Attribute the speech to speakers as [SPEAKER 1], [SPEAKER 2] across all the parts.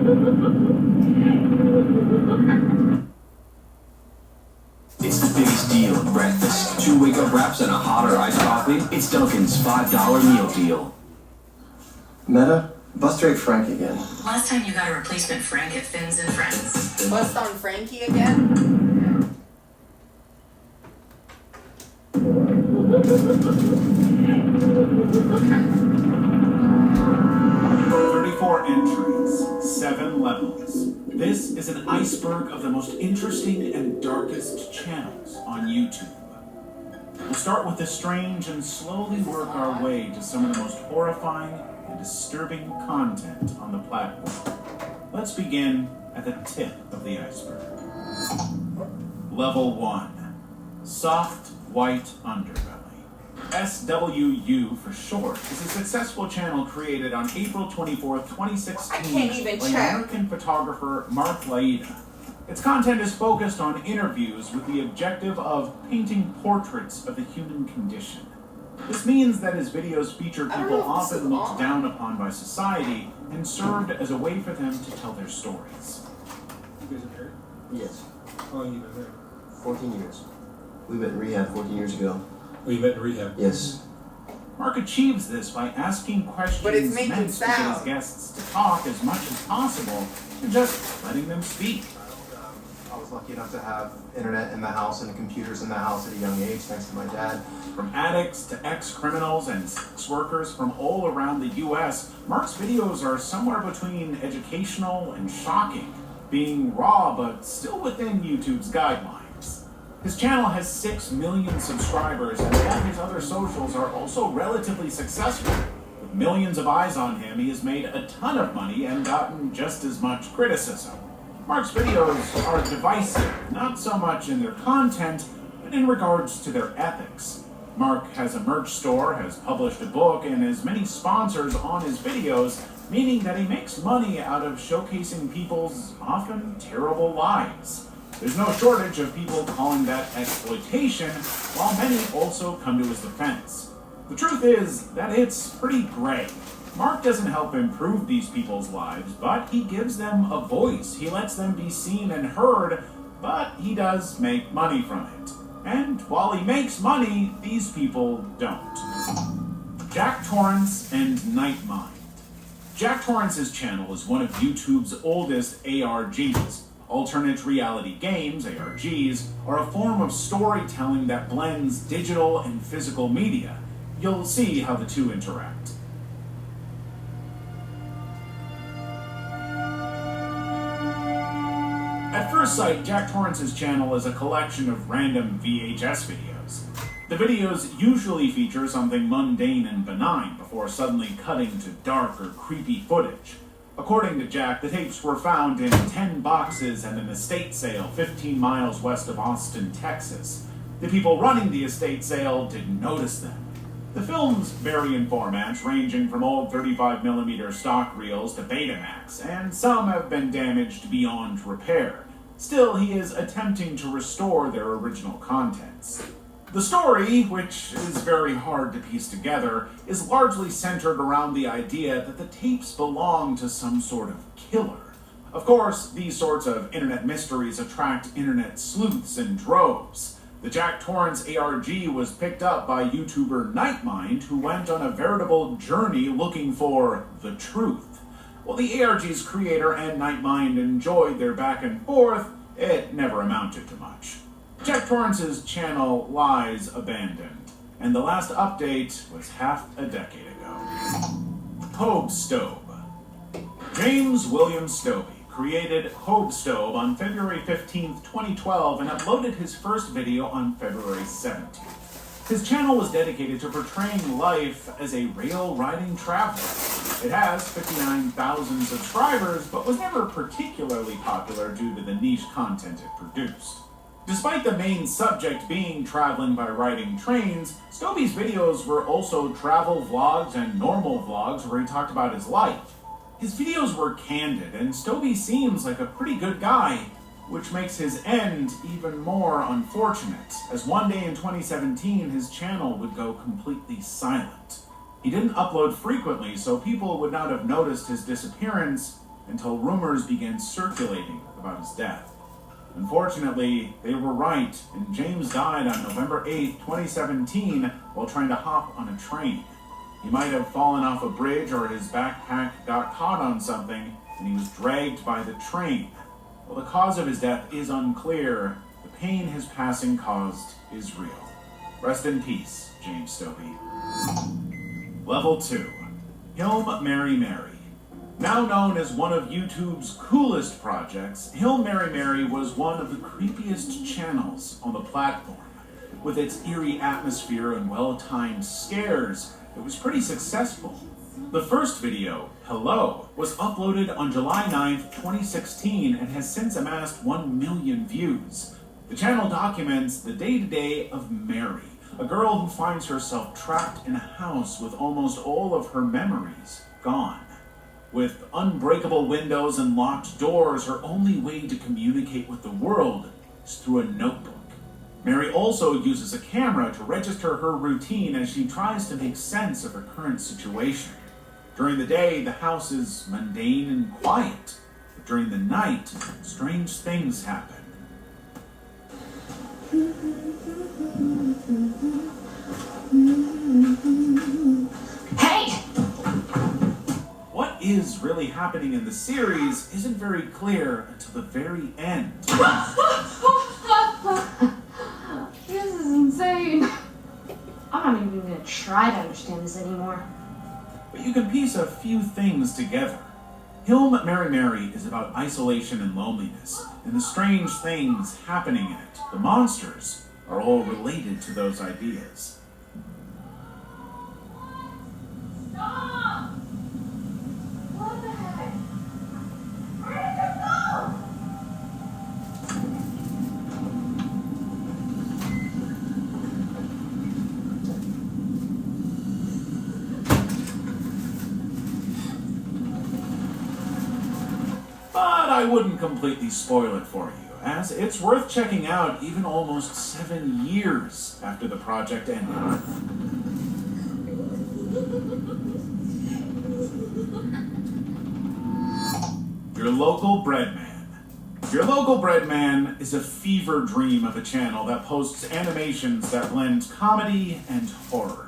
[SPEAKER 1] It's the biggest deal at breakfast. 2 wake-up wraps and a hotter iced coffee. It's Dunkin's $5 meal deal.
[SPEAKER 2] Meta, bust rate Frank again.
[SPEAKER 3] Last time you got a replacement Frank at Fins and Friends.
[SPEAKER 4] Bust on Frankie again?
[SPEAKER 5] 34 entries, 7 levels. This is an iceberg of the most interesting and darkest channels on YouTube. We'll start with the strange and slowly work our way to some of the most horrifying and disturbing content on the platform. Let's begin at the tip of the iceberg. Level 1. Soft White Underbelly. SWU for short is a successful channel created on April 24th, 2016 by American photographer Mark Laida. Its content is focused on interviews with the objective of painting portraits of the human condition. This means that his videos feature people often looked down upon by society and served as a way for them to tell their stories.
[SPEAKER 6] You guys are married?
[SPEAKER 2] Yes.
[SPEAKER 6] How long have you been married?
[SPEAKER 2] 14 years. We went in rehab 14 years ago.
[SPEAKER 6] Oh, you met in rehab?
[SPEAKER 2] Yes.
[SPEAKER 5] Mark achieves this by asking questions meant to get his guests to talk as much as possible and just letting them speak.
[SPEAKER 7] I was lucky enough to have internet in the house and computers in the house at a young age, thanks to my dad.
[SPEAKER 5] From addicts to ex-criminals and sex workers from all around the U.S., Mark's videos are somewhere between educational and shocking, being raw but still within YouTube's guidelines. His channel has 6 million subscribers, and all his other socials are also relatively successful. With millions of eyes on him, he has made a ton of money and gotten just as much criticism. Mark's videos are divisive, not so much in their content, but in regards to their ethics. Mark has a merch store, has published a book, and has many sponsors on his videos, meaning that he makes money out of showcasing people's often terrible lives. There's no shortage of people calling that exploitation, while many also come to his defense. The truth is that it's pretty gray. Mark doesn't help improve these people's lives, but he gives them a voice. He lets them be seen and heard, but he does make money from it. And while he makes money, these people don't. Jack Torrance and Nightmind. Jack Torrance's channel is one of YouTube's oldest ARGs. Alternate reality games, ARGs, are a form of storytelling that blends digital and physical media. You'll see how the two interact. At first sight, Jack Torrance's channel is a collection of random VHS videos. The videos usually feature something mundane and benign before suddenly cutting to dark or creepy footage. According to Jack, the tapes were found in 10 boxes at an estate sale 15 miles west of Austin, Texas. The people running the estate sale didn't notice them. The films vary in formats, ranging from old 35mm stock reels to Betamax, and some have been damaged beyond repair. Still, he is attempting to restore their original contents. The story, which is very hard to piece together, is largely centered around the idea that the tapes belong to some sort of killer. Of course, these sorts of internet mysteries attract internet sleuths in droves. The Jack Torrance ARG was picked up by YouTuber Nightmind, who went on a veritable journey looking for the truth. While the ARG's creator and Nightmind enjoyed their back and forth, it never amounted to much. Jack Torrance's channel lies abandoned, and the last update was half a decade ago. Hobe Stove. James William Stobie created Hobe Stove on February 15th, 2012, and uploaded his first video on February 17th. His channel was dedicated to portraying life as a rail-riding traveler. It has 59,000 subscribers, but was never particularly popular due to the niche content it produced. Despite the main subject being traveling by riding trains, Stobie's videos were also travel vlogs and normal vlogs where he talked about his life. His videos were candid, and Stobie seems like a pretty good guy, which makes his end even more unfortunate, as one day in 2017 his channel would go completely silent. He didn't upload frequently, so people would not have noticed his disappearance until rumors began circulating about his death. Unfortunately, they were right, and James died on November 8, 2017, while trying to hop on a train. He might have fallen off a bridge or his backpack got caught on something, and he was dragged by the train. While the cause of his death is unclear, the pain his passing caused is real. Rest in peace, James Stobie. Level 2. Hilm Mary Mary. Now known as one of YouTube's coolest projects, Hilm Mary Mary was one of the creepiest channels on the platform. With its eerie atmosphere and well-timed scares, it was pretty successful. The first video, Hello, was uploaded on July 9th, 2016 and has since amassed 1 million views. The channel documents the day-to-day of Mary, a girl who finds herself trapped in a house with almost all of her memories gone. With unbreakable windows and locked doors, her only way to communicate with the world is through a notebook. Mary also uses a camera to register her routine as she tries to make sense of her current situation. During the day, the house is mundane and quiet, but during the night, strange things happen.
[SPEAKER 4] Hey!
[SPEAKER 5] What is really happening in the series isn't very clear until the very end.
[SPEAKER 4] This is insane. I'm not even gonna try to understand this anymore.
[SPEAKER 5] But you can piece a few things together. Hilm Mary Mary is about isolation and loneliness, and the strange things happening in it. The monsters are all related to those ideas.
[SPEAKER 4] Stop! What the heck? Where did you go?
[SPEAKER 5] But I wouldn't completely spoil it for you, as it's worth checking out even almost 7 years after the project ended. Your Local Bread Man. Your Local Bread Man is a fever dream of a channel that posts animations that blend comedy and horror.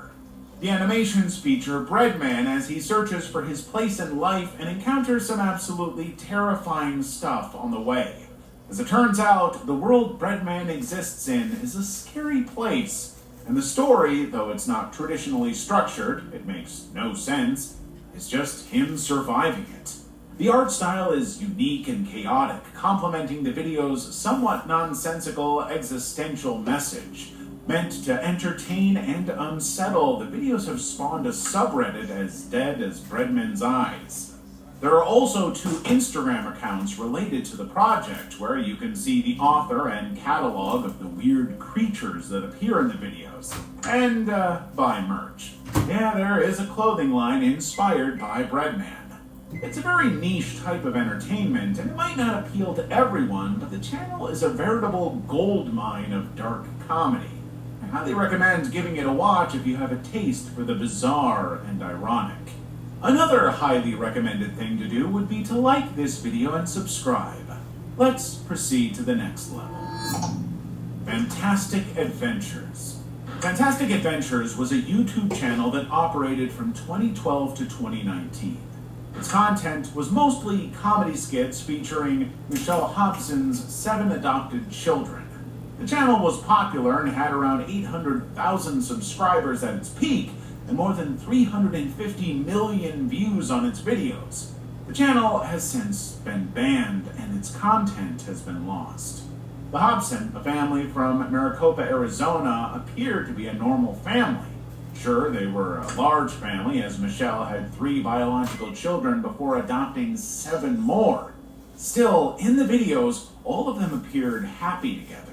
[SPEAKER 5] The animations feature Breadman as he searches for his place in life and encounters some absolutely terrifying stuff on the way. As it turns out, the world Breadman exists in is a scary place, and the story, though it's not traditionally structured, it makes no sense, is just him surviving it. The art style is unique and chaotic, complementing the video's somewhat nonsensical existential message. Meant to entertain and unsettle, the videos have spawned a subreddit as dead as Breadman's eyes. There are also 2 Instagram accounts related to the project, where you can see the author and catalog of the weird creatures that appear in the videos, and buy merch. Yeah, there is a clothing line inspired by Breadman. It's a very niche type of entertainment, and it might not appeal to everyone, but the channel is a veritable goldmine of dark comedy. I highly recommend giving it a watch if you have a taste for the bizarre and ironic. Another highly recommended thing to do would be to like this video and subscribe. Let's proceed to the next level. Fantastic Adventures. Fantastic Adventures was a YouTube channel that operated from 2012 to 2019. Its content was mostly comedy skits featuring Michelle Hobson's 7 adopted children. The channel was popular and had around 800,000 subscribers at its peak and more than 350 million views on its videos. The channel has since been banned and its content has been lost. The Hobson, a family from Maricopa, Arizona, appeared to be a normal family. Sure, they were a large family as Michelle had 3 biological children before adopting 7 more. Still, in the videos, all of them appeared happy together.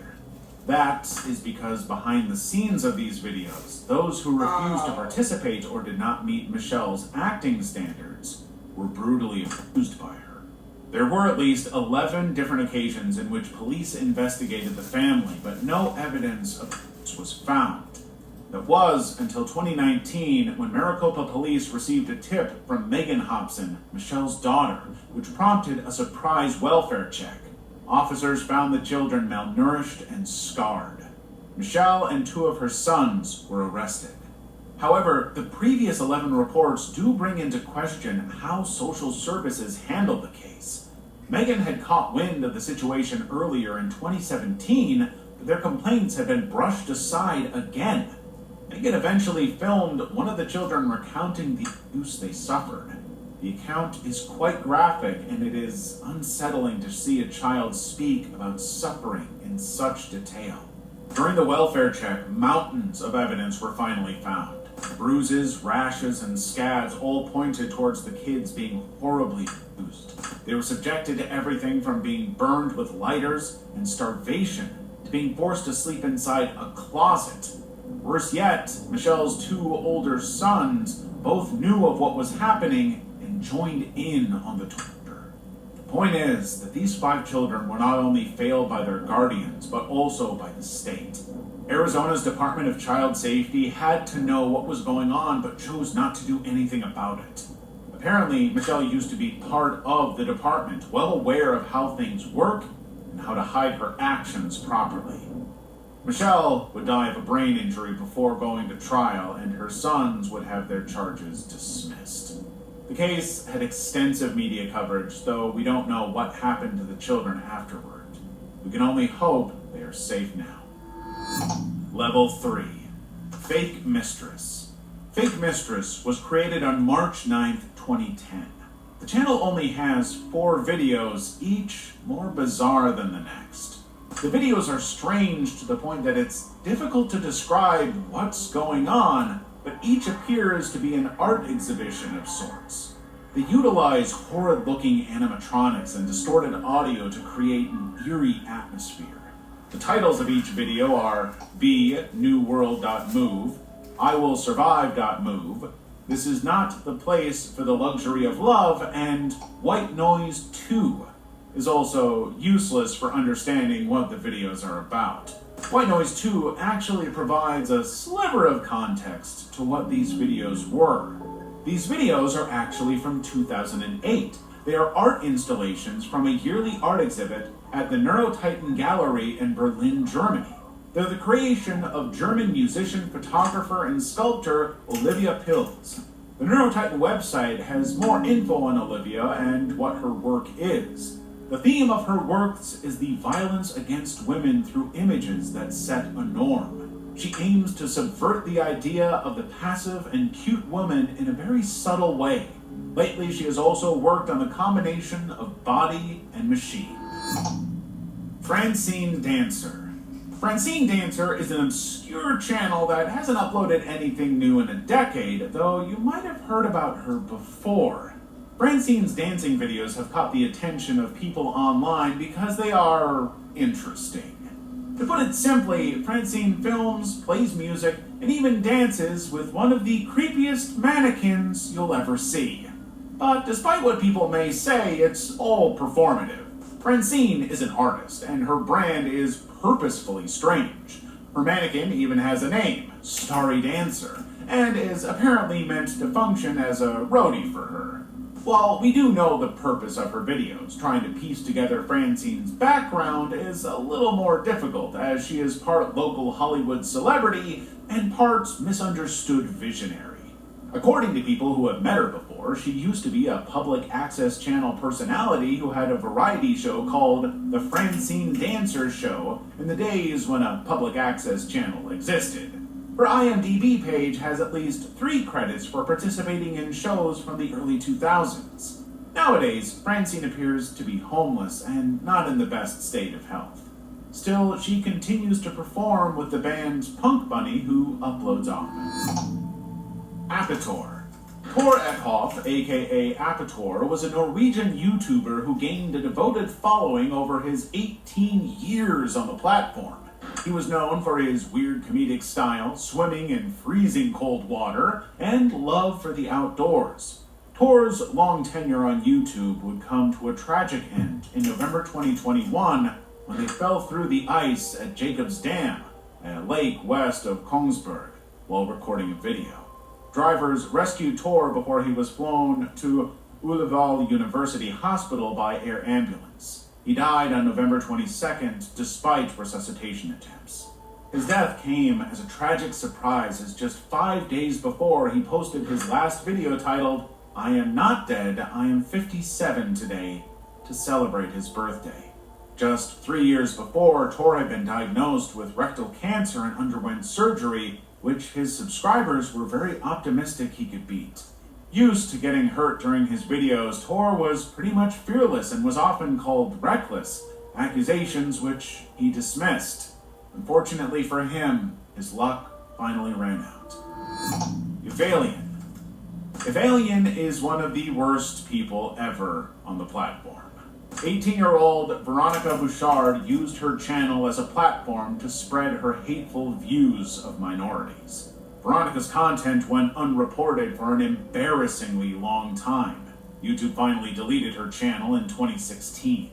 [SPEAKER 5] That is because behind the scenes of these videos, those who refused to participate or did not meet Michelle's acting standards were brutally abused by her. There were at least 11 different occasions in which police investigated the family, but no evidence of this was found. That was until 2019 when Maricopa police received a tip from Megan Hobson, Michelle's daughter, which prompted a surprise welfare check. Officers found the children malnourished and scarred. Michelle and 2 of her sons were arrested. However, the previous 11 reports do bring into question how social services handled the case. Megan had caught wind of the situation earlier in 2017, but their complaints had been brushed aside again. Megan eventually filmed one of the children recounting the abuse they suffered. The account is quite graphic, and it is unsettling to see a child speak about suffering in such detail. During the welfare check, mountains of evidence were finally found. Bruises, rashes, and scabs all pointed towards the kids being horribly abused. They were subjected to everything from being burned with lighters and starvation to being forced to sleep inside a closet. Worse yet, Michelle's 2 older sons both knew of what was happening and joined in on the torture. The point is that these 5 children were not only failed by their guardians, but also by the state. Arizona's Department of Child Safety had to know what was going on, but chose not to do anything about it. Apparently, Michelle used to be part of the department, well aware of how things work and how to hide her actions properly. Michelle would die of a brain injury before going to trial, and her sons would have their charges dismissed. The case had extensive media coverage, though we don't know what happened to the children afterward. We can only hope they are safe now. Level 3. Fake Mistress. Fake Mistress was created on March 9th, 2010. The channel only has 4 videos, each more bizarre than the next. The videos are strange to the point that it's difficult to describe what's going on, but each appears to be an art exhibition of sorts. They utilize horrid-looking animatronics and distorted audio to create an eerie atmosphere. The titles of each video are BNewWorld.move, IWillSurvive.move, This Is Not the Place for the Luxury of Love, and White Noise 2 is also useless for understanding what the videos are about. White Noise 2 actually provides a sliver of context to what these videos were. These videos are actually from 2008. They are art installations from a yearly art exhibit at the Neurotitan Gallery in Berlin, Germany. They're the creation of German musician, photographer, and sculptor Olivia Pilz. The Neurotitan website has more info on Olivia and what her work is. The theme of her works is the violence against women through images that set a norm. She aims to subvert the idea of the passive and cute woman in a very subtle way. Lately, she has also worked on the combination of body and machine. Francine Dancer. Francine Dancer is an obscure channel that hasn't uploaded anything new in a decade, though you might have heard about her before. Francine's dancing videos have caught the attention of people online because they are interesting. To put it simply, Francine films, plays music, and even dances with one of the creepiest mannequins you'll ever see. But despite what people may say, it's all performative. Francine is an artist, and her brand is purposefully strange. Her mannequin even has a name, Starry Dancer, and is apparently meant to function as a roadie for her. While we do know the purpose of her videos, trying to piece together Francine's background is a little more difficult, as she is part local Hollywood celebrity and part misunderstood visionary. According to people who have met her before, she used to be a public access channel personality who had a variety show called The Francine Dancer Show in the days when a public access channel existed. Her IMDb page has at least 3 credits for participating in shows from the early 2000s. Nowadays, Francine appears to be homeless and not in the best state of health. Still, she continues to perform with the band Punk Bunny, who uploads often. Apator. Tor Ekhoff, aka Apator, was a Norwegian YouTuber who gained a devoted following over his 18 years on the platform. He was known for his weird comedic style, swimming in freezing cold water, and love for the outdoors. Tor's long tenure on YouTube would come to a tragic end in November 2021 when they fell through the ice at Jacob's Dam, a lake west of Kongsberg. while recording a video. Drivers rescued Tor before he was flown to Ullevål University Hospital by air ambulance. He died on November 22nd despite resuscitation attempts. His death came as a tragic surprise, as just 5 days before he posted his last video titled, "I am not dead, I am 57 today," to celebrate his birthday. Just 3 years before, Tor had been diagnosed with rectal cancer and underwent surgery, which his subscribers were very optimistic he could beat. Used to getting hurt during his videos, Tor was pretty much fearless and was often called reckless, accusations which he dismissed. Unfortunately for him, his luck finally ran out. Euphalion. Euphalion is one of the worst people ever on the platform. 18-year-old Veronica Bouchard used her channel as a platform to spread her hateful views of minorities. Veronica's content went unreported for an embarrassingly long time. YouTube finally deleted her channel in 2016.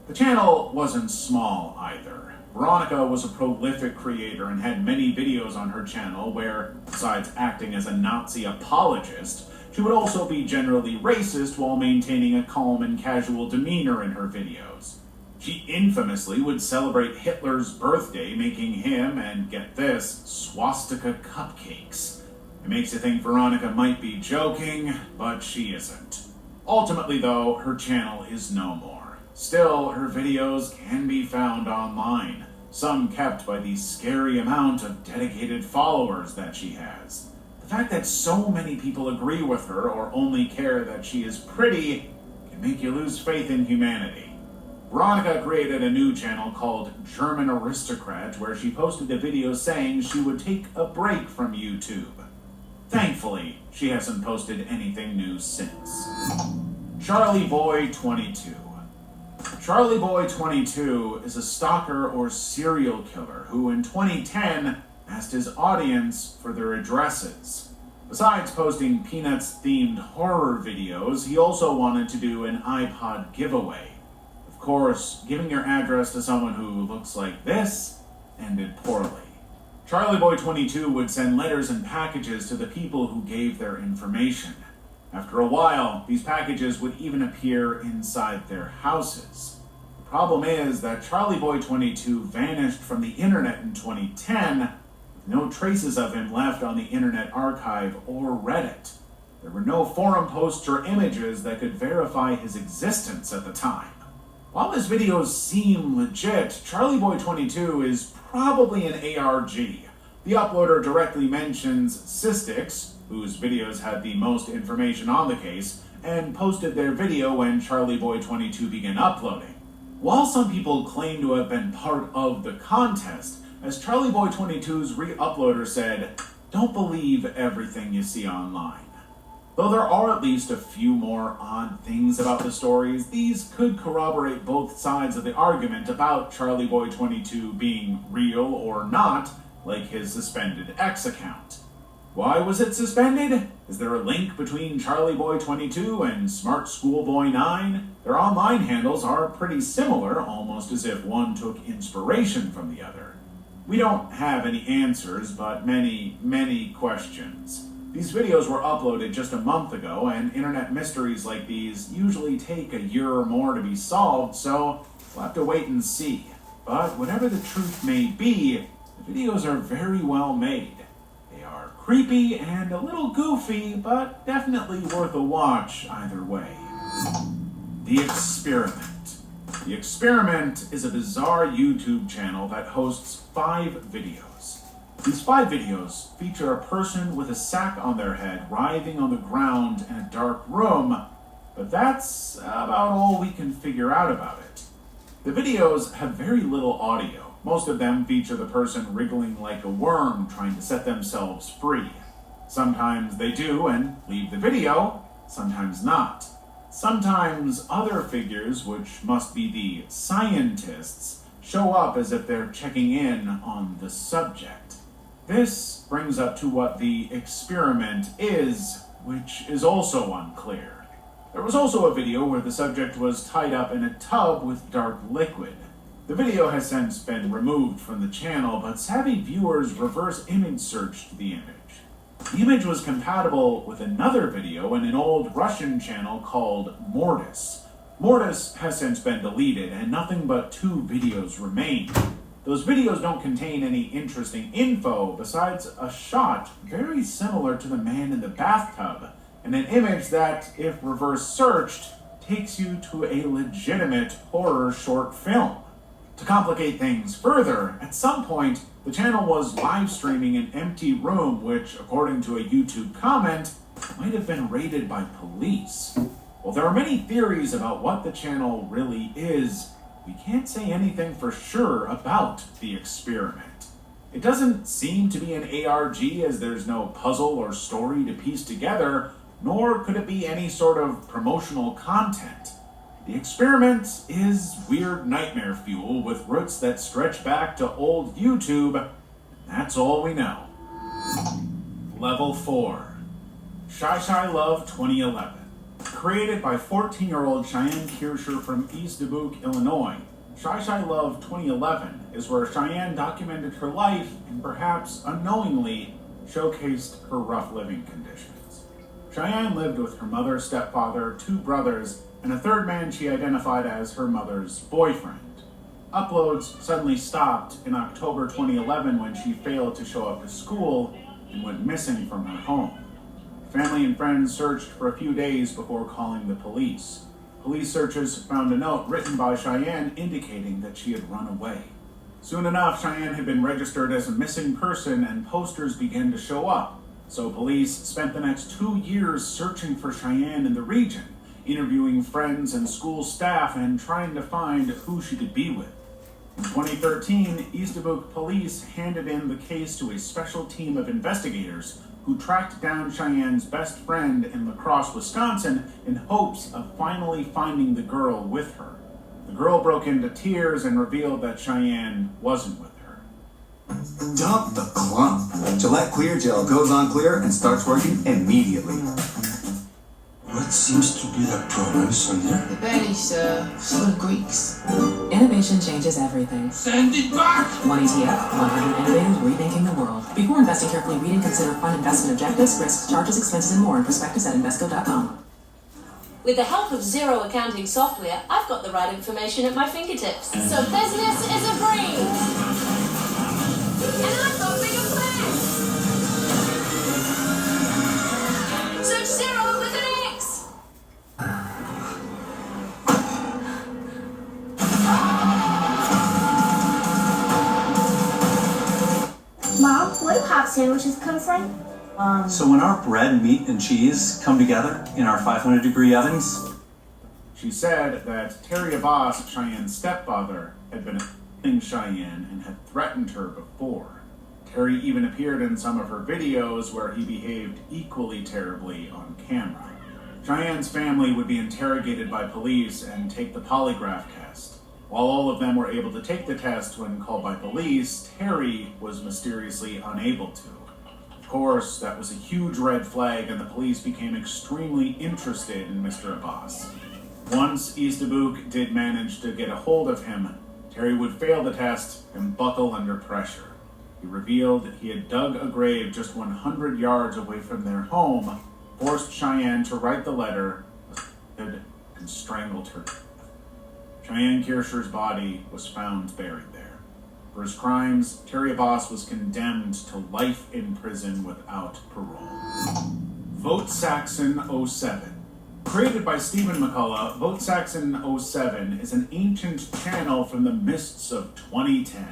[SPEAKER 5] The channel wasn't small either. Veronica was a prolific creator and had many videos on her channel where, besides acting as a Nazi apologist, she would also be generally racist while maintaining a calm and casual demeanor in her videos. She infamously would celebrate Hitler's birthday, making him, and get this, swastika cupcakes. It makes you think Veronica might be joking, but she isn't. Ultimately, though, her channel is no more. Still, her videos can be found online, some kept by the scary amount of dedicated followers that she has. The fact that so many people agree with her or only care that she is pretty can make you lose faith in humanity. Veronica created a new channel called German Aristocrat, where she posted a video saying she would take a break from YouTube. Thankfully, she hasn't posted anything new since. Charlie Boy 22. Charlie Boy 22 is a stalker or serial killer who in 2010 asked his audience for their addresses. Besides posting Peanuts-themed horror videos, he also wanted to do an iPod giveaway. Of course, giving your address to someone who looks like this ended poorly. Charlie Boy 22 would send letters and packages to the people who gave their information. After a while, these packages would even appear inside their houses. The problem is that Charlie Boy 22 vanished from the internet in 2010, with no traces of him left on the Internet Archive or Reddit. There were no forum posts or images that could verify his existence at the time. While his videos seem legit, Charlie Boy 22 is probably an ARG. The uploader directly mentions SANDWXTCH, whose videos had the most information on the case, and posted their video when Charlie Boy 22 began uploading. While some people claim to have been part of the contest, as Charlie Boy 22's re-uploader said, "Don't believe everything you see online." Though there are at least a few more odd things about the stories, these could corroborate both sides of the argument about Charlie Boy 22 being real or not, like his suspended X account. Why was it suspended? Is there a link between Charlie Boy 22 and Smart Schoolboy 9? Their online handles are pretty similar, almost as if one took inspiration from the other. We don't have any answers, but many questions. These videos were uploaded just a month ago, and internet mysteries like these usually take a year or more to be solved, so we'll have to wait and see. But whatever the truth may be, the videos are very well made. They are creepy and a little goofy, but definitely worth a watch either way. The Experiment. The Experiment is a bizarre YouTube channel that hosts 5 videos. These 5 videos feature a person with a sack on their head writhing on the ground in a dark room, but that's about all we can figure out about it. The videos have very little audio. Most of them feature the person wriggling like a worm trying to set themselves free. Sometimes they do and leave the video, sometimes not. Sometimes other figures, which must be the scientists, show up as if they're checking in on the subject. This brings up to what the experiment is, which is also unclear. There was also a video where the subject was tied up in a tub with dark liquid. The video has since been removed from the channel, but savvy viewers reverse image searched the image. The image was compatible with another video in an old Russian channel called Mortis. Mortis has since been deleted, and nothing but 2 videos remain. Those videos don't contain any interesting info besides a shot very similar to the man in the bathtub, and an image that, if reverse searched, takes you to a legitimate horror short film. To complicate things further, at some point, the channel was live streaming an empty room which, according to a YouTube comment, might have been raided by police. While there are many theories about what the channel really is, we can't say anything for sure about the experiment. It doesn't seem to be an ARG, as there's no puzzle or story to piece together, nor could it be any sort of promotional content. The experiment is weird nightmare fuel with roots that stretch back to old YouTube, and that's all we know. Level 4. Shy Shy Love 2011. Created by 14-year-old Cheyenne Kircher from East Dubuque, Illinois, Shy Shy Love 2011 is where Cheyenne documented her life and perhaps unknowingly showcased her rough living conditions. Cheyenne lived with her mother, stepfather, 2 brothers, and a 3rd man she identified as her mother's boyfriend. Uploads suddenly stopped in October 2011 when she failed to show up to school and went missing from her home. Family and friends searched for a few days before calling the police. Police searchers found a note written by Cheyenne indicating that she had run away. Soon enough, Cheyenne had been registered as a missing person and posters began to show up. So police spent the next 2 years searching for Cheyenne in the region, interviewing friends and school staff and trying to find who she could be with. In 2013, East Dubuque police handed in the case to a special team of investigators who tracked down Cheyenne's best friend in La Crosse, Wisconsin, in hopes of finally finding the girl with her. The girl broke into tears and revealed that Cheyenne wasn't with her.
[SPEAKER 1] Dump the clump. Gillette Clear Gel goes on clear and starts working immediately.
[SPEAKER 8] What seems to be the problem, Sonia?
[SPEAKER 9] The belly, sir. So the Greeks.
[SPEAKER 3] Innovation changes everything.
[SPEAKER 8] Send it back!
[SPEAKER 3] 1 ETF, 100 innovators rethinking the world. Before investing, carefully read and consider fund investment objectives, risks, charges, expenses, and more in prospectus at Invesco.com.
[SPEAKER 10] With the help of zero accounting software, I've got the right information at my fingertips. So business is a breeze. And I've got bigger plans. Search zero with an X.
[SPEAKER 11] Mom, where do hot sandwiches come from?
[SPEAKER 1] So when our bread, meat, and cheese come together in our 500-degree ovens,
[SPEAKER 5] She said that Terry Abbas, Cheyenne's stepfather, had been a Cheyenne and had threatened her before. Terry even appeared in some of her videos where he behaved equally terribly on camera. Cheyenne's family would be interrogated by police and take the polygraph test. While all of them were able to take the test when called by police, Terry was mysteriously unable to. Of course, that was a huge red flag, and the police became extremely interested in Mr. Abbas. Once East Dubuque did manage to get a hold of him, Terry would fail the test and buckle under pressure. He revealed he had dug a grave just 100 yards away from their home, forced Cheyenne to write the letter, and strangled her. Cheyenne Kircher's body was found buried there. For his crimes, Terry Abbas was condemned to life in prison without parole. Vote Saxon 07. Created by Stephen McCullough, Vote Saxon 07 is an ancient channel from the mists of 2010.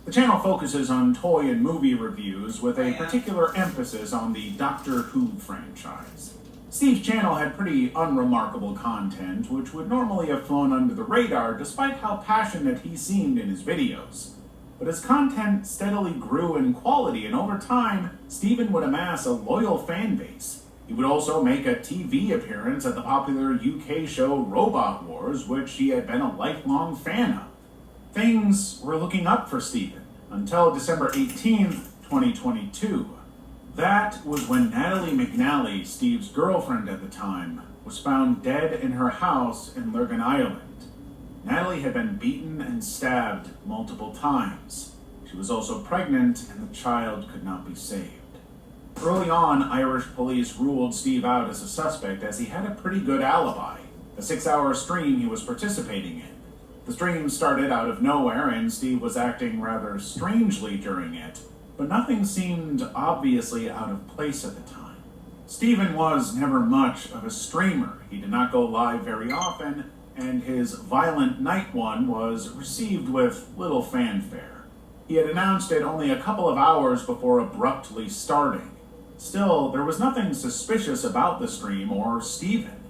[SPEAKER 5] The channel focuses on toy and movie reviews with a particular emphasis on the Doctor Who franchise. Steve's channel had pretty unremarkable content, which would normally have flown under the radar despite how passionate he seemed in his videos. But his content steadily grew in quality, and over time, Stephen would amass a loyal fan base. He would also make a TV appearance at the popular UK show Robot Wars, which he had been a lifelong fan of. Things were looking up for Stephen until December 18th, 2022. That was when Natalie McNally, Steve's girlfriend at the time, was found dead in her house in Lurgan Island. Natalie had been beaten and stabbed multiple times. She was also pregnant, and the child could not be saved. Early on, Irish police ruled Steve out as a suspect as he had a pretty good alibi, a 6-hour stream he was participating in. The stream started out of nowhere, and Steve was acting rather strangely during it, but nothing seemed obviously out of place at the time. Stephen was never much of a streamer. He did not go live very often, and his Violent Night one was received with little fanfare. He had announced it only a couple of hours before abruptly starting. Still, there was nothing suspicious about the stream or Stephen.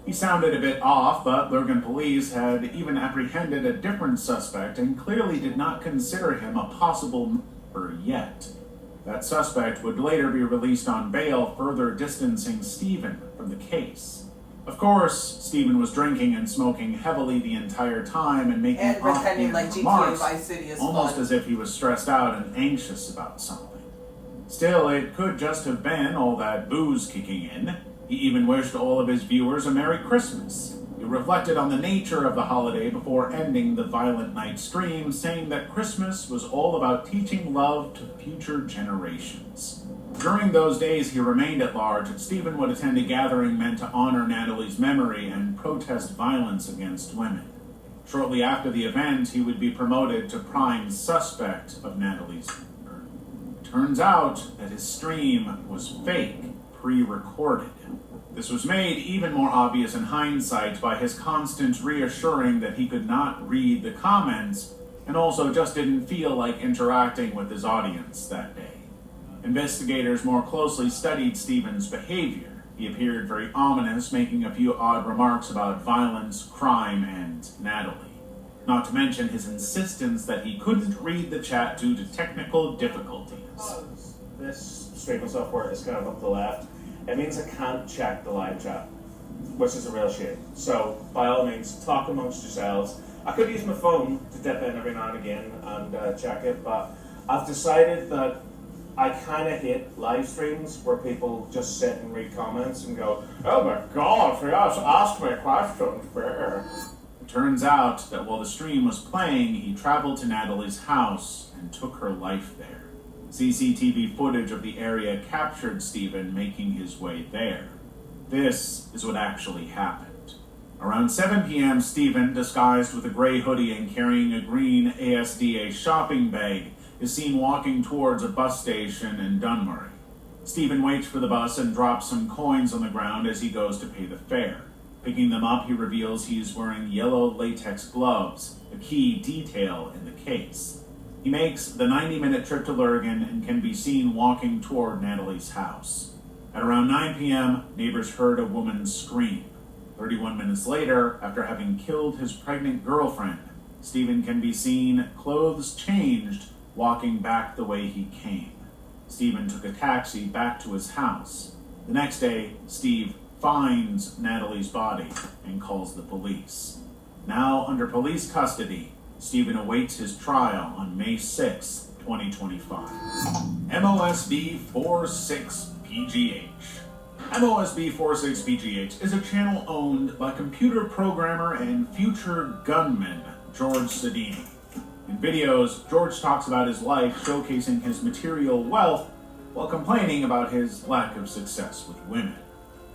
[SPEAKER 5] He sounded a bit off, but Lurgan police had even apprehended a different suspect and clearly did not consider him a possible murderer yet. That suspect would later be released on bail, further distancing Stephen from the case. Of course, Stephen was drinking and smoking heavily the entire time and making
[SPEAKER 12] pretending like
[SPEAKER 5] remarks,
[SPEAKER 12] GTA Vice City is
[SPEAKER 5] almost
[SPEAKER 12] fun.
[SPEAKER 5] as if he was stressed out and anxious about something. Still, it could just have been all that booze kicking in. He even wished all of his viewers a Merry Christmas. He reflected on the nature of the holiday before ending the Violent Night stream, saying that Christmas was all about teaching love to future generations. During those days he remained at large, and Stephen would attend a gathering meant to honor Natalie's memory and protest violence against women. Shortly after the event, he would be promoted to prime suspect of Natalie's murder. Turns out that his stream was fake, pre-recorded. This was made even more obvious in hindsight by his constant reassuring that he could not read the comments and also just didn't feel like interacting with his audience that day. Investigators more closely studied Stephen's behavior. He appeared very ominous, making a few odd remarks about violence, crime, and Natalie. Not to mention his insistence that he couldn't read the chat due to technical difficulties.
[SPEAKER 13] This streaming software is kind of up the left. It means I can't check the live chat, which is a real shame. So, by all means, talk amongst yourselves. I could use my phone to dip in every now and again and check it, but I've decided that I kind of hate live streams where people just sit and read comments and go, "Oh my God, yes, ask me questions."
[SPEAKER 5] It turns out that while the stream was playing, he traveled to Natalie's house and took her life there. CCTV footage of the area captured Stephen making his way there. This is what actually happened. Around 7 p.m., Stephen, disguised with a gray hoodie and carrying a green ASDA shopping bag, is seen walking towards a bus station in Dunmurry. Stephen waits for the bus and drops some coins on the ground as he goes to pay the fare. Picking them up, he reveals he is wearing yellow latex gloves, a key detail in the case. He makes the 90-minute trip to Lurgan and can be seen walking toward Natalie's house. At around 9 p.m., neighbors heard a woman scream. 31 minutes later, after having killed his pregnant girlfriend, Stephen can be seen, clothes changed, walking back the way he came. Stephen took a taxi back to his house. The next day, Steve finds Natalie's body and calls the police. Now under police custody, Stephen awaits his trial on May 6, 2025. MOSB 46PGH. MOSB 46PGH is a channel owned by computer programmer and future gunman George Sedini. In videos, George talks about his life, showcasing his material wealth while complaining about his lack of success with women.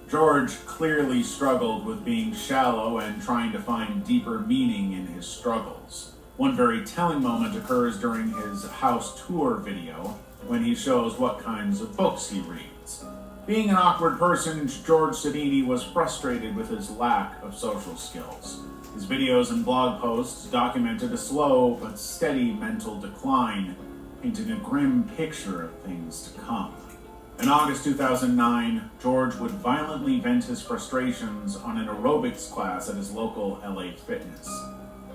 [SPEAKER 5] George clearly struggled with being shallow and trying to find deeper meaning in his struggles. One very telling moment occurs during his house tour video when he shows what kinds of books he reads. Being an awkward person, George Sedini was frustrated with his lack of social skills. His videos and blog posts documented a slow but steady mental decline, painting a grim picture of things to come. In August 2009, George would violently vent his frustrations on an aerobics class at his local LA Fitness.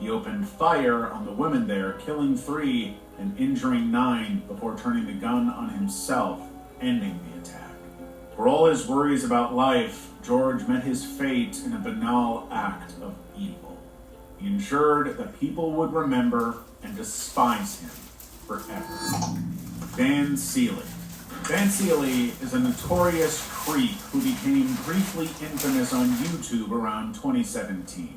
[SPEAKER 5] He opened fire on the women there, killing 3 and injuring 9 before turning the gun on himself, ending the attack. For all his worries about life, George met his fate in a banal act of evil. He ensured that people would remember and despise him forever. Dan Seeley. Dan Seeley is a notorious creep who became briefly infamous on YouTube around 2017.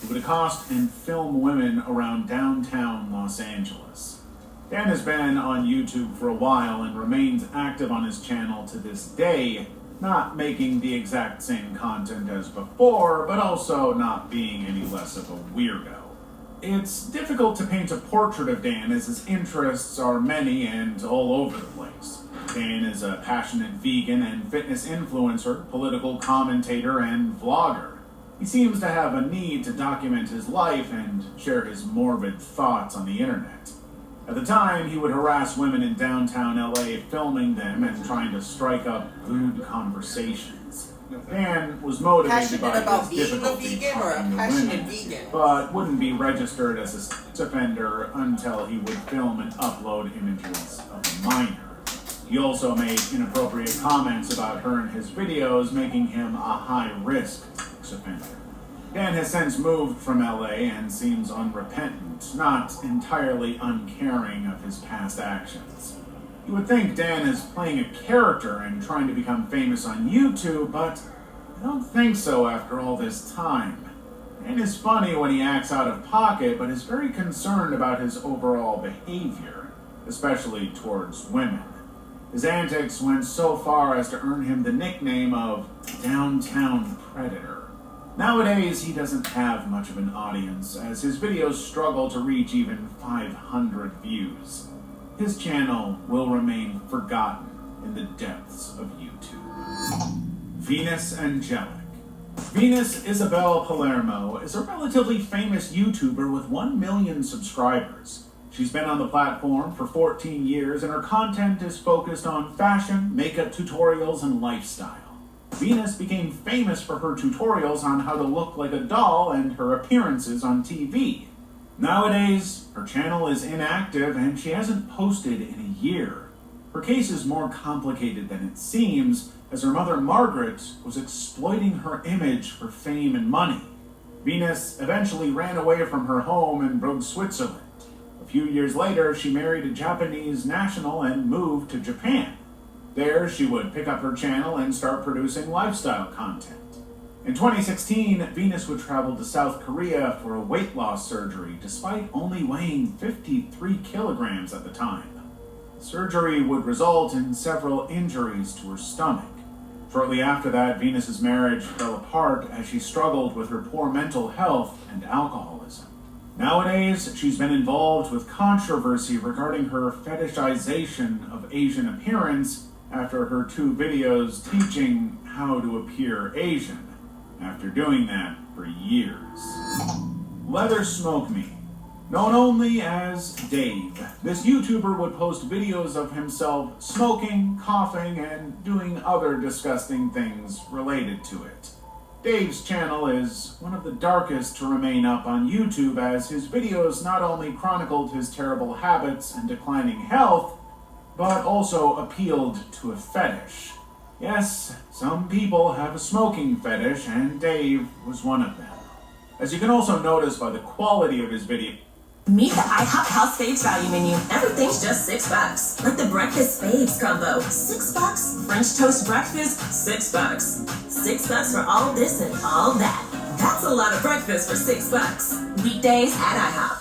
[SPEAKER 5] He would accost and film women around downtown Los Angeles. Dan has been on YouTube for a while and remains active on his channel to this day, not making the exact same content as before, but also not being any less of a weirdo. It's difficult to paint a portrait of Dan as his interests are many and all over the place. Dan is a passionate vegan and fitness influencer, political commentator, and vlogger. He seems to have a need to document his life and share his morbid thoughts on the internet. At the time, he would harass women in downtown LA, filming them and trying to strike up lewd conversations. Dan was motivated by his difficulty talking to women, but wouldn't be registered as a sex offender until he would film and upload images of a minor. He also made inappropriate comments about her in his videos, making him a high-risk sex offender. Dan has since moved from LA and seems unrepentant, not entirely uncaring of his past actions. You would think Dan is playing a character and trying to become famous on YouTube, but I don't think so after all this time. Dan is funny when he acts out of pocket, but is very concerned about his overall behavior, especially towards women. His antics went so far as to earn him the nickname of Downtown Predator. Nowadays, he doesn't have much of an audience, as his videos struggle to reach even 500 views. His channel will remain forgotten in the depths of YouTube. Venus Angelic. Venus Isabel Palermo is a relatively famous YouTuber with 1 million subscribers. She's been on the platform for 14 years and her content is focused on fashion, makeup tutorials, and lifestyle. Venus became famous for her tutorials on how to look like a doll and her appearances on TV. Nowadays, her channel is inactive and she hasn't posted in a year. Her case is more complicated than it seems, as her mother Margaret was exploiting her image for fame and money. Venus eventually ran away from her home in Brugg, Switzerland. A few years later, she married a Japanese national and moved to Japan. There, she would pick up her channel and start producing lifestyle content. In 2016, Venus would travel to South Korea for a weight loss surgery, despite only weighing 53 kilograms at the time. The surgery would result in several injuries to her stomach. Shortly after that, Venus's marriage fell apart as she struggled with her poor mental health and alcoholism. Nowadays, she's been involved with controversy regarding her fetishization of Asian appearance after her 2 videos teaching how to appear Asian, after doing that for years. Leather Smoke Me. Known only as Dave, this YouTuber would post videos of himself smoking, coughing, and doing other disgusting things related to it. Dave's channel is one of the darkest to remain up on YouTube, as his videos not only chronicled his terrible habits and declining health, but also appealed to a fetish. Yes, some people have a smoking fetish, and Dave was one of them. As you can also notice by the quality of his video,
[SPEAKER 12] Meet the IHOP House Faves value menu. Everything's just $6. Like the breakfast faves combo, $6. French toast breakfast, $6. $6 for all this and all that. That's a lot of breakfast for $6. Weekdays at IHOP.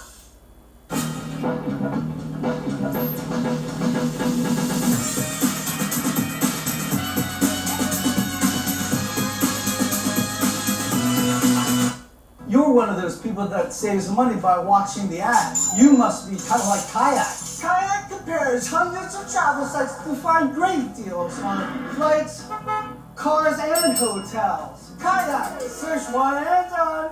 [SPEAKER 14] You're one of those people that saves money by watching the ads. You must be kind of like Kayak. Kayak compares hundreds of travel sites to find great deals on flights, cars, and hotels. Kayak, search one and done.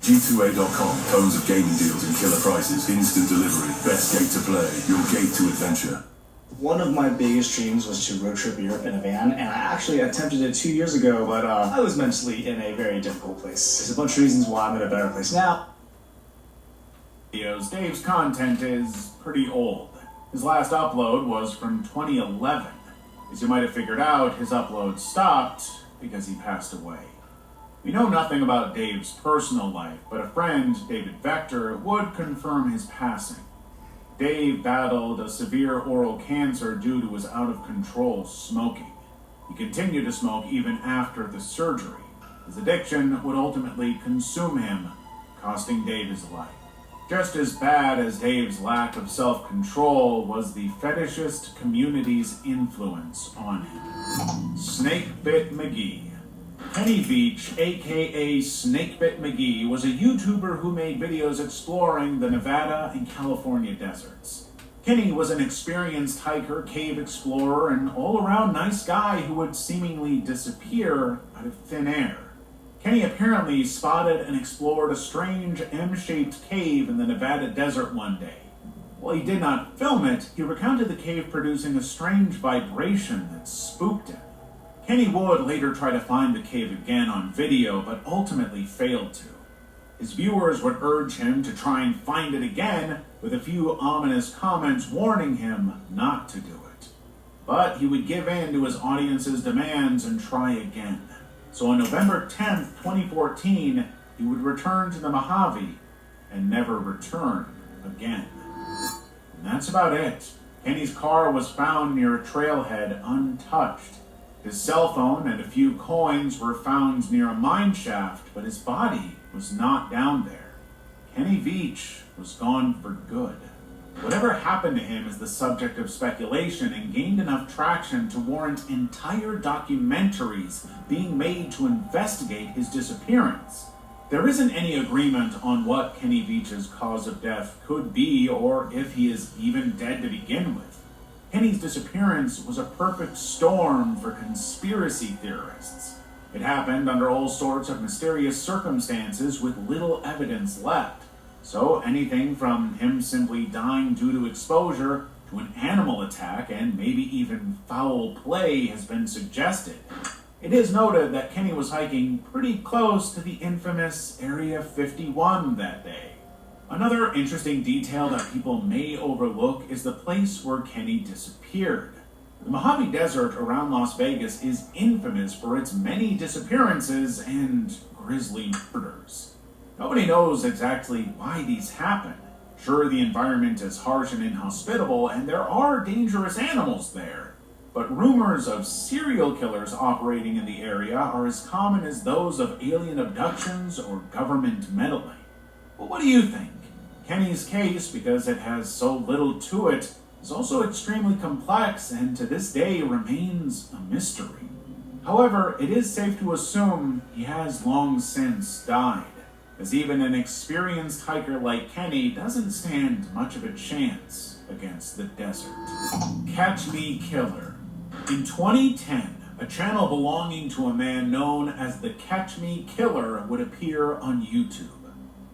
[SPEAKER 8] G2A.com, tons of gaming deals and killer prices, instant delivery, best gate to play, your gate to adventure.
[SPEAKER 15] One of my biggest dreams was to road trip Europe in a van, and I actually attempted it 2 years ago, but I was mentally in a very difficult place. There's a bunch of reasons why I'm in a better place now.
[SPEAKER 5] Dave's content is pretty old. His last upload was from 2011. As you might have figured out, his upload stopped because he passed away. We know nothing about Dave's personal life, but a friend, David Vector, would confirm his passing. Dave battled a severe oral cancer due to his out-of-control smoking. He continued to smoke even after the surgery. His addiction would ultimately consume him costing Dave his life. Just as bad as Dave's lack of self-control was the fetishist community's influence on him. Snakebit McGee. Kenny Veach, aka Snakebit McGee, was a YouTuber who made videos exploring the Nevada and California deserts. Kenny was an experienced hiker, cave explorer, and all-around nice guy who would seemingly disappear out of thin air. Kenny apparently spotted and explored a strange M-shaped cave in the Nevada desert one day. While he did not film it, he recounted the cave producing a strange vibration that spooked him. Kenny would later try to find the cave again on video, but ultimately failed to. His viewers would urge him to try and find it again, with a few ominous comments warning him not to do it. But he would give in to his audience's demands and try again. So on November 10th, 2014, he would return to the Mojave and never return again. And that's about it. Kenny's car was found near a trailhead untouched. His cell phone and a few coins were found near a mine shaft, but his body was not down there. Kenny Veach was gone for good. Whatever happened to him is the subject of speculation and gained enough traction to warrant entire documentaries being made to investigate his disappearance. There isn't any agreement on what Kenny Veach's cause of death could be, or if he is even dead to begin with. Kenny's disappearance was a perfect storm for conspiracy theorists. It happened under all sorts of mysterious circumstances with little evidence left. So anything from him simply dying due to exposure to an animal attack and maybe even foul play has been suggested. It is noted that Kenny was hiking pretty close to the infamous Area 51 that day. Another interesting detail that people may overlook is the place where Kenny disappeared. The Mojave Desert around Las Vegas is infamous for its many disappearances and grisly murders. Nobody knows exactly why these happen. Sure, the environment is harsh and inhospitable, and there are dangerous animals there. But rumors of serial killers operating in the area are as common as those of alien abductions or government meddling. But what do you think? Kenny's case, because it has so little to it, is also extremely complex and to this day remains a mystery. However, it is safe to assume he has long since died, as even an experienced hiker like Kenny doesn't stand much of a chance against the desert. Catch Me Killer. In 2010, a channel belonging to a man known as the Catch Me Killer would appear on YouTube.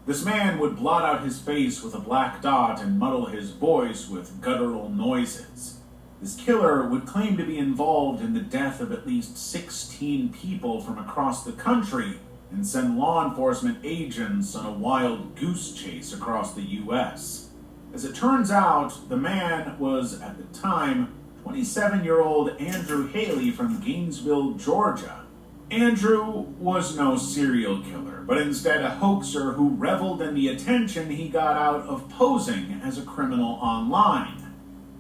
[SPEAKER 5] This man would blot out his face with a black dot and muddle his voice with guttural noises. This killer would claim to be involved in the death of at least 16 people from across the country and send law enforcement agents on a wild goose chase across the U.S. As it turns out, the man was, at the time, 27-year-old Andrew Haley from Gainesville, Georgia. Andrew was no serial killer, but instead a hoaxer who reveled in the attention he got out of posing as a criminal online.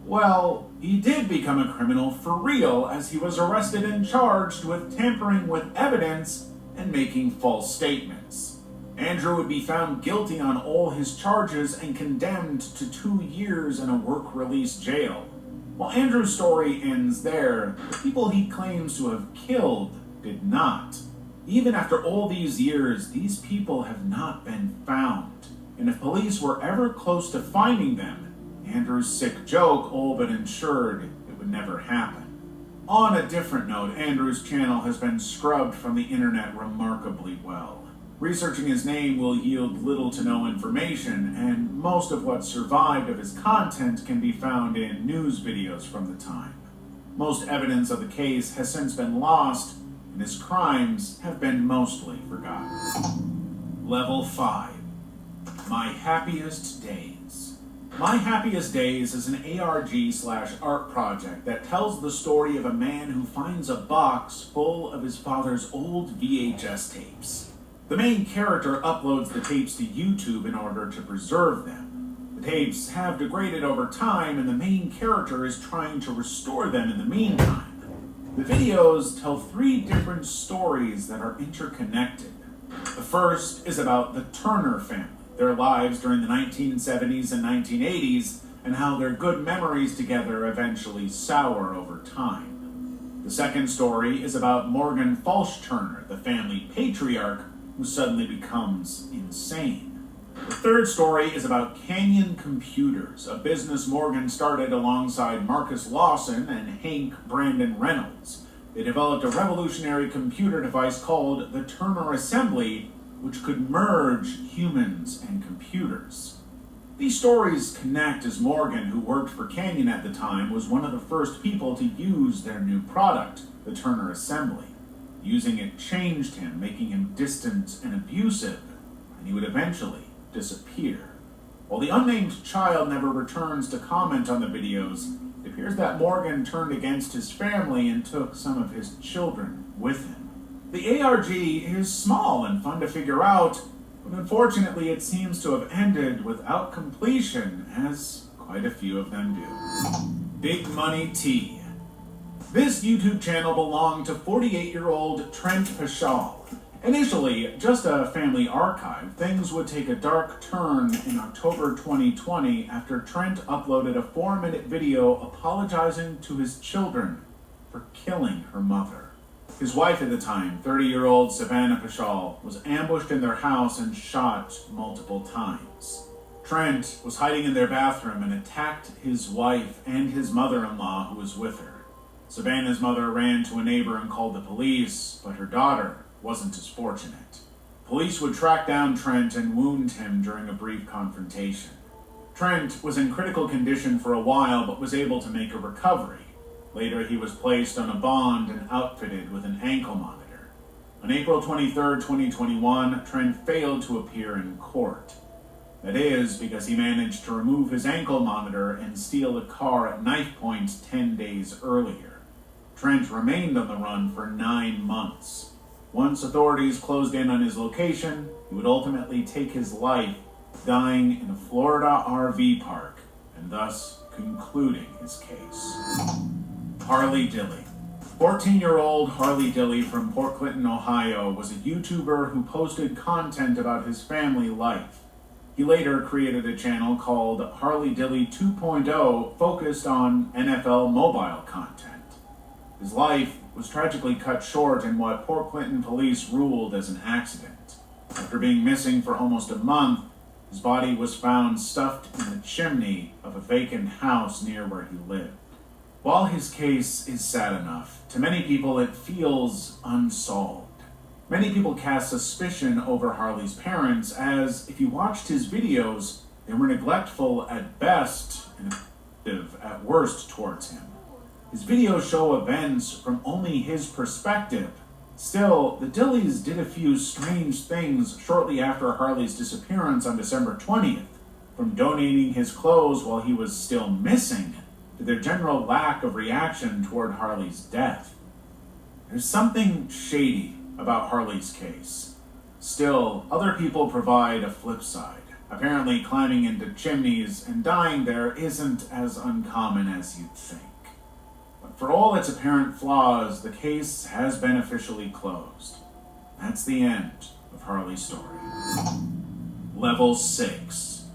[SPEAKER 5] Well, he did become a criminal for real, as he was arrested and charged with tampering with evidence and making false statements. Andrew would be found guilty on all his charges and condemned to 2 years in a work-release jail. While Andrew's story ends there, the people he claims to have killed did not. Even after all these years, these people have not been found. And if police were ever close to finding them, Andrew's sick joke all but ensured it would never happen. On a different note, Andrew's channel has been scrubbed from the internet remarkably well. Researching his name will yield little to no information, and most of what survived of his content can be found in news videos from the time. Most evidence of the case has since been lost, and his crimes have been mostly forgotten. Level 5. My Happiest Days. My Happiest Days is an ARG/art project that tells the story of a man who finds a box full of his father's old VHS tapes. The main character uploads the tapes to YouTube in order to preserve them. The tapes have degraded over time, and the main character is trying to restore them in the meantime. The videos tell 3 different stories that are interconnected. The first is about the Turner family, their lives during the 1970s and 1980s, and how their good memories together eventually sour over time. The second story is about Morgan Falsh Turner, the family patriarch, who suddenly becomes insane. The third story is about Canyon Computers, a business Morgan started alongside Marcus Lawson and Hank Brandon Reynolds. They developed a revolutionary computer device called the Turner Assembly, which could merge humans and computers. These stories connect as Morgan, who worked for Canyon at the time, was one of the first people to use their new product, the Turner Assembly. Using it changed him, making him distant and abusive, and he would eventually disappear. While the unnamed child never returns to comment on the videos, it appears that Morgan turned against his family and took some of his children with him. The ARG is small and fun to figure out, but unfortunately it seems to have ended without completion, as quite a few of them do. Big Money T. This YouTube channel belonged to 48-year-old Trent Pashal. Initially, just a family archive, things would take a dark turn in October 2020 after Trent uploaded a 4-minute video apologizing to his children for killing her mother. His wife at the time, 30-year-old Savannah Pashal, was ambushed in their house and shot multiple times. Trent was hiding in their bathroom and attacked his wife and his mother-in-law who was with her. Savannah's mother ran to a neighbor and called the police, but her daughter wasn't as fortunate. Police would track down Trent and wound him during a brief confrontation. Trent was in critical condition for a while, but was able to make a recovery. Later, he was placed on a bond and outfitted with an ankle monitor. On April 23, 2021, Trent failed to appear in court. That is because he managed to remove his ankle monitor and steal a car at knife point 10 days earlier. Trent remained on the run for 9 months. Once authorities closed in on his location, he would ultimately take his life, dying in a Florida RV park, and thus concluding his case. Harley Dilly. 14-year-old Harley Dilly from Port Clinton, Ohio, was a YouTuber who posted content about his family life. He later created a channel called Harley Dilly 2.0 focused on NFL mobile content. His life was tragically cut short in what Port Clinton police ruled as an accident. After being missing for almost a month, his body was found stuffed in the chimney of a vacant house near where he lived. While his case is sad enough, to many people it feels unsolved. Many people cast suspicion over Harley's parents as, if you watched his videos, they were neglectful at best and abusive at worst towards him. His videos show events from only his perspective. Still, the Dillys did a few strange things shortly after Harley's disappearance on December 20th, from donating his clothes while he was still missing, to their general lack of reaction toward Harley's death. There's something shady about Harley's case. Still, other people provide a flip side. Apparently, climbing into chimneys and dying there isn't as uncommon as you'd think. But for all its apparent flaws, the case has been officially closed. That's the end of Harley's story. Level 6.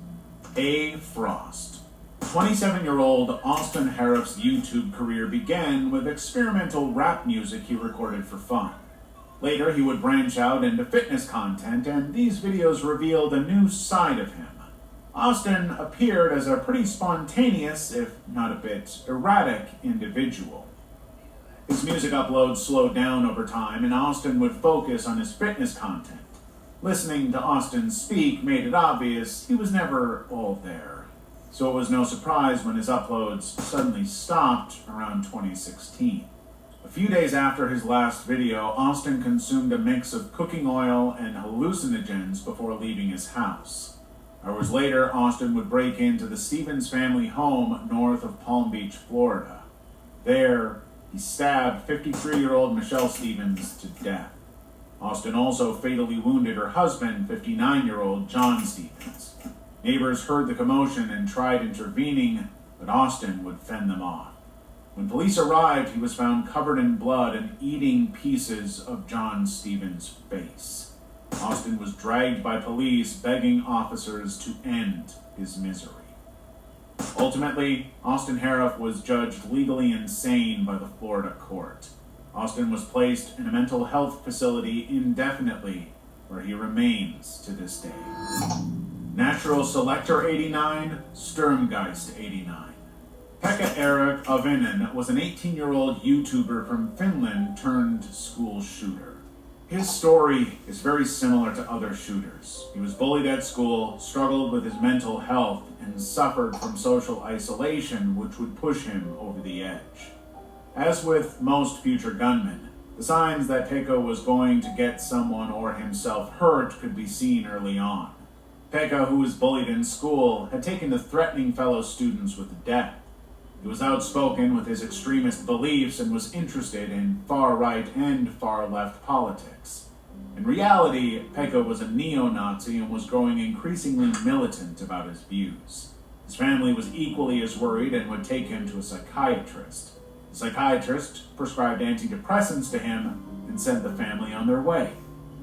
[SPEAKER 5] A. Frost. 27-year-old Austin Harrof's YouTube career began with experimental rap music he recorded for fun. Later, he would branch out into fitness content, and these videos revealed a new side of him. Austin appeared as a pretty spontaneous, if not a bit erratic, individual. His music uploads slowed down over time, and Austin would focus on his fitness content. Listening to Austin speak made it obvious he was never all there. So it was no surprise when his uploads suddenly stopped around 2016. A few days after his last video, Austin consumed a mix of cooking oil and hallucinogens before leaving his house. Hours later, Austin would break into the Stevens family home north of Palm Beach, Florida. There, he stabbed 53-year-old Michelle Stevens to death. Austin also fatally wounded her husband, 59-year-old John Stevens. Neighbors heard the commotion and tried intervening, but Austin would fend them off. When police arrived, he was found covered in blood and eating pieces of John Stevens' face. Austin was dragged by police, begging officers to end his misery. Ultimately, Austin Harif was judged legally insane by the Florida court. Austin was placed in a mental health facility indefinitely, where he remains to this day. Natural Selector 89, Sturmgeist 89. Pekka Erik Avinen was an 18-year-old YouTuber from Finland turned school shooter. His story is very similar to other shooters. He was bullied at school, struggled with his mental health, and suffered from social isolation, which would push him over the edge. As with most future gunmen, the signs that Pekka was going to get someone or himself hurt could be seen early on. Pekka, who was bullied in school, had taken to threatening fellow students with death. He was outspoken with his extremist beliefs and was interested in far-right and far-left politics. In reality, Pekka was a neo-Nazi and was growing increasingly militant about his views. His family was equally as worried and would take him to a psychiatrist. The psychiatrist prescribed antidepressants to him and sent the family on their way.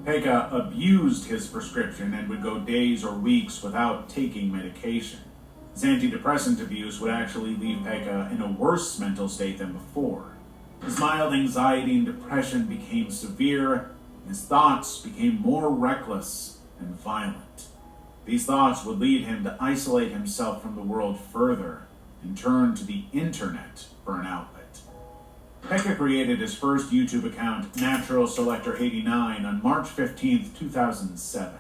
[SPEAKER 5] Pekka abused his prescription and would go days or weeks without taking medication. His antidepressant abuse would actually leave Pekka in a worse mental state than before. His mild anxiety and depression became severe, and his thoughts became more reckless and violent. These thoughts would lead him to isolate himself from the world further and turn to the internet for an outlet. Pekka created his first YouTube account, Natural Selector 89, on March 15, 2007.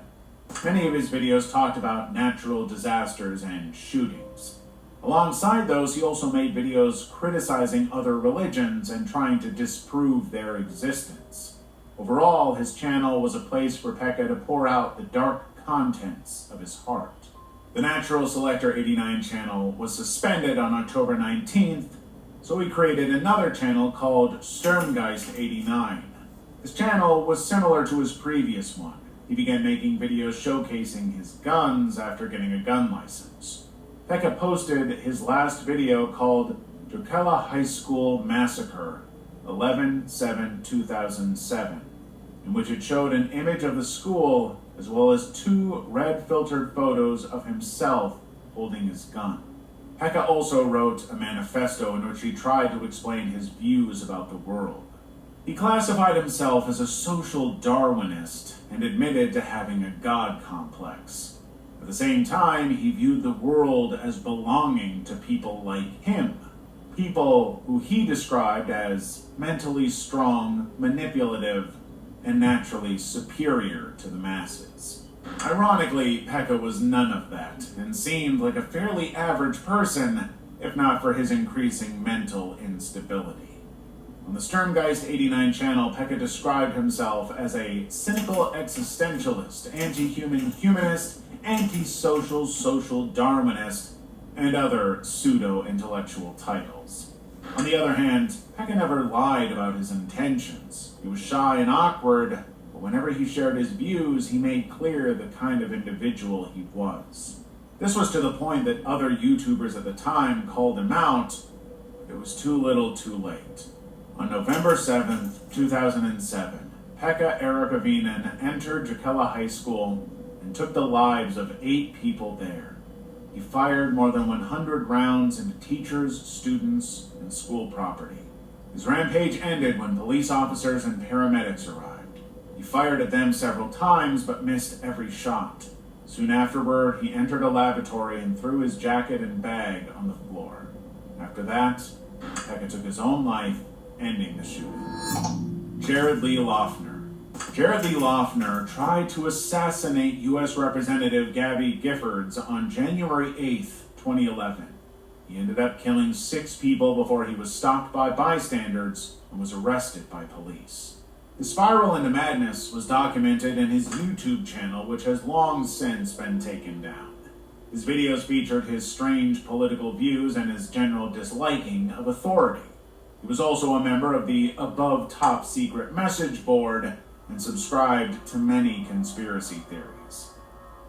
[SPEAKER 5] Many of his videos talked about natural disasters and shootings. Alongside those, he also made videos criticizing other religions and trying to disprove their existence. Overall, his channel was a place for Pekka to pour out the dark contents of his heart. The Natural Selector 89 channel was suspended on October 19th, so he created another channel called Sturmgeist 89. His channel was similar to his previous one. He began making videos showcasing his guns after getting a gun license. Pekka posted his last video called Jokela High School Massacre, 11/7/2007, in which it showed an image of the school as well as 2 red-filtered photos of himself holding his gun. Pekka also wrote a manifesto in which he tried to explain his views about the world. He classified himself as a social Darwinist and admitted to having a God complex. At the same time, he viewed the world as belonging to people like him, people who he described as mentally strong, manipulative, and naturally superior to the masses. Ironically, Pekka was none of that, and seemed like a fairly average person, if not for his increasing mental instability. On the Sturmgeist 89 channel, Pekka described himself as a cynical existentialist, anti-human humanist, anti-social social Darwinist, and other pseudo-intellectual titles. On the other hand, Pekka never lied about his intentions. He was shy and awkward, but whenever he shared his views, he made clear the kind of individual he was. This was to the point that other YouTubers at the time called him out, but it was too little too late. On November 7, 2007, Pekka Erik Avinen entered Jokela High School and took the lives of 8 people there. He fired more than 100 rounds into teachers, students, and school property. His rampage ended when police officers and paramedics arrived. He fired at them several times but missed every shot. Soon afterward, he entered a lavatory and threw his jacket and bag on the floor. After that, Pekka took his own life, ending the shooting. Jared Lee Loughner. Jared Lee Loughner tried to assassinate U.S. Representative Gabby Giffords on January 8th, 2011. He ended up killing 6 people before he was stopped by bystanders and was arrested by police. His spiral into madness was documented in his YouTube channel, which has long since been taken down. His videos featured his strange political views and his general disliking of authority. He was also a member of the Above Top Secret message board and subscribed to many conspiracy theories.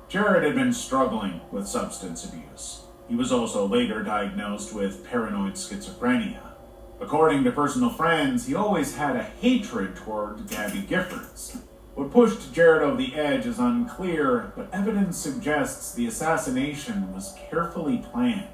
[SPEAKER 5] Jared had been struggling with substance abuse. He was also later diagnosed with paranoid schizophrenia. According to personal friends, he always had a hatred toward Gabby Giffords. What pushed Jared over the edge is unclear, but evidence suggests the assassination was carefully planned.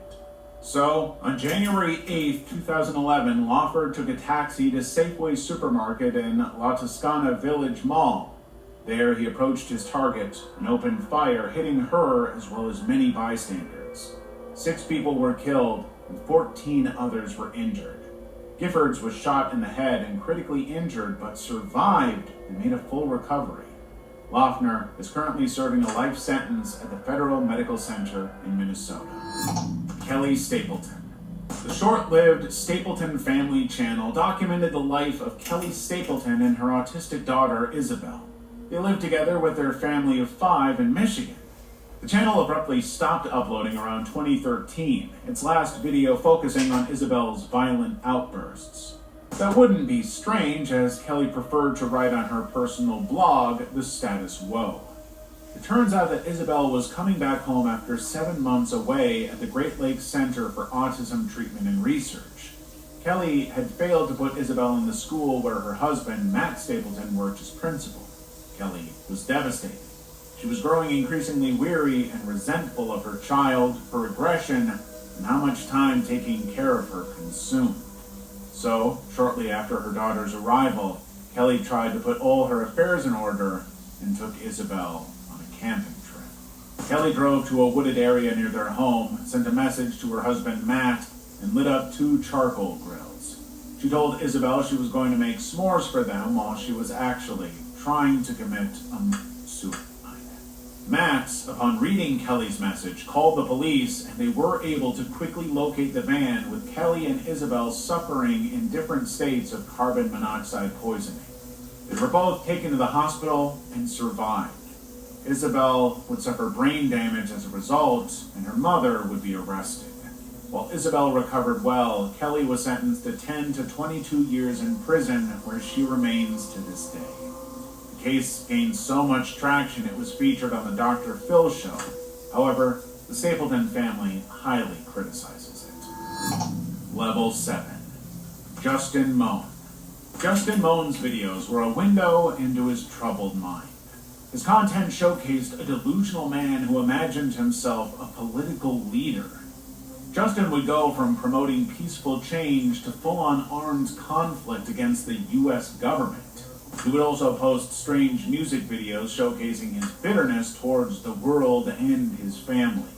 [SPEAKER 5] So, on January 8, 2011, Lawford took a taxi to Safeway Supermarket in La Toscana Village Mall. There, he approached his target and opened fire, hitting her as well as many bystanders. 6 people were killed and 14 others were injured. Giffords was shot in the head and critically injured, but survived and made a full recovery. Loeffner is currently serving a life sentence at the Federal Medical Center in Minnesota. Kelly Stapleton. The short-lived Stapleton Family Channel documented the life of Kelly Stapleton and her autistic daughter, Isabel. They lived together with their family of 5 in Michigan. The channel abruptly stopped uploading around 2013, its last video focusing on Isabel's violent outbursts. That wouldn't be strange, as Kelly preferred to write on her personal blog, The Status Quo. It turns out that Isabel was coming back home after 7 months away at the Great Lakes Center for Autism Treatment and Research. Kelly had failed to put Isabel in the school where her husband, Matt Stapleton, worked as principal. Kelly was devastated. She was growing increasingly weary and resentful of her child, her aggression, and how much time taking care of her consumed. So, shortly after her daughter's arrival, Kelly tried to put all her affairs in order and took Isabel on a camping trip. Kelly drove to a wooded area near their home, sent a message to her husband Matt, and lit up 2 charcoal grills. She told Isabel she was going to make s'mores for them while she was actually trying to commit a suicide. Matt, upon reading Kelly's message, called the police, and they were able to quickly locate the van with Kelly and Isabel suffering in different states of carbon monoxide poisoning. They were both taken to the hospital and survived. Isabel would suffer brain damage as a result, and her mother would be arrested. While Isabel recovered well, Kelly was sentenced to 10 to 22 years in prison, where she remains to this day. The case gained so much traction it was featured on the Dr. Phil show. However, the Stapleton family highly criticizes it. Level 7. Justin Moan. Justin Moan's videos were a window into his troubled mind. His content showcased a delusional man who imagined himself a political leader. Justin would go from promoting peaceful change to full-on armed conflict against the U.S. government. He would also post strange music videos showcasing his bitterness towards the world and his family.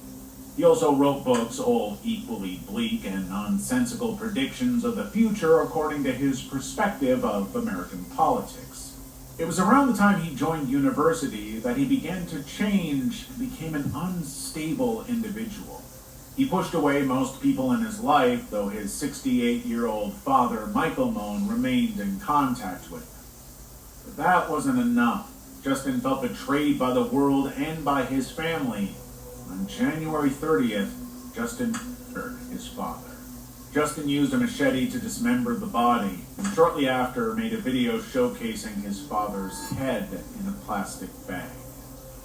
[SPEAKER 5] He also wrote books, all equally bleak and nonsensical predictions of the future according to his perspective of American politics. It was around the time he joined university that he began to change and became an unstable individual. He pushed away most people in his life, though his 68-year-old father, Michael Moan, remained in contact with him. But that wasn't enough. Justin felt betrayed by the world and by his family. On January 30th, Justin murdered his father. Justin used a machete to dismember the body, and shortly after made a video showcasing his father's head in a plastic bag.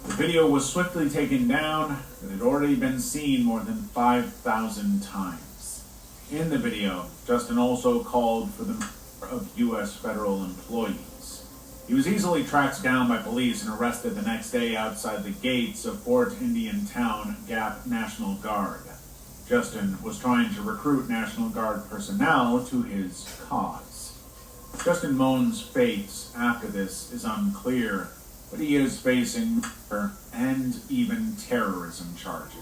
[SPEAKER 5] The video was swiftly taken down, but had already been seen more than 5,000 times. In the video, Justin also called for the murder of U.S. federal employees. He was easily tracked down by police and arrested the next day outside the gates of Fort Indian Town Gap National Guard. Justin was trying to recruit National Guard personnel to his cause. Justin Moan's fate after this is unclear, but he is facing murder and even terrorism charges.